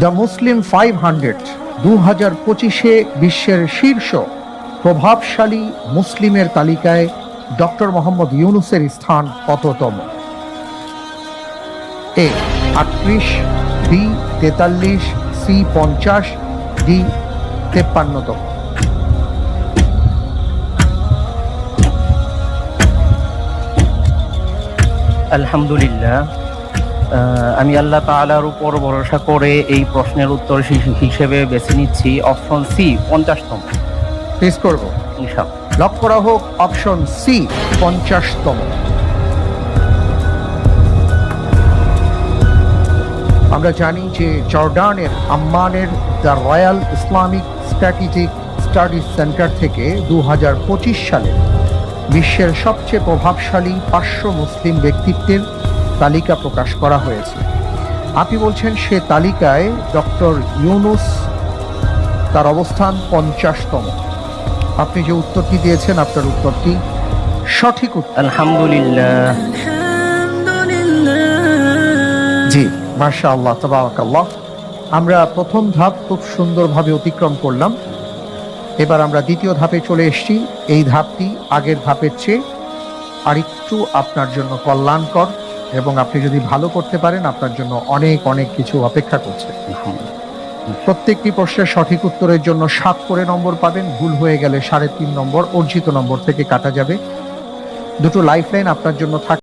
The Muslim 500 2025-এ বিশ্বের শীর্ষ প্রভাবশালী মুসলিমের তালিকায় ডক্টর মোহাম্মদ ইউনূসের স্থান কততম? এ 38, বি 43, সি 50, ডি 53তম। আলহামদুলিল্লাহ, আমি আল্লাহ তাআলার উপর ভরসা করে এই প্রশ্নের উত্তর হিসেবে বেছে নিচ্ছি অপশন সি 50তম। প্লিজ করব ইনশাআল্লাহ। লক করা হোক অপশন সি 50তম। আমরা জানি যে জর্ডানের আম্মানের the royal Islamic strategic studies centre থেকে 2025 সালে বিশ্বের সবচেয়ে প্রভাবশালী 500 মুসলিম ব্যক্তিত্বের তালিকা প্রকাশ করা হয়েছে। আপনি বলছেন সে তালিকায় ডক্টর ইউনূস, তার অবস্থান 50তম। আপনি যে উত্তরটি দিয়েছেন আপনার উত্তরটি সঠিক উত্তর। আলহামদুলিল্লাহ। জি, মাশাআল্লাহ, তাবারাকাল্লাহ। আমরা প্রথম ধাপ খুব সুন্দরভাবে অতিক্রম করলাম। এবার আমরা দ্বিতীয় ধাপে চলে এসেছি। এই ধাপটি আগের ধাপের চেয়ে আরেকটু আপনার জন্য কল্যাণকর, এবং আপনি যদি ভালো করতে পারেন আপনার জন্য অনেক অনেক কিছু অপেক্ষা করছে। প্রত্যেকটি প্রশ্নের সঠিক উত্তরের জন্য 7 করে নম্বর পাবেন। ভুল হয়ে গেলে 3.5 নম্বর অর্জিত নম্বর থেকে কাটা যাবে। দুটো লাইফলাইন আপনার জন্য থাকবে।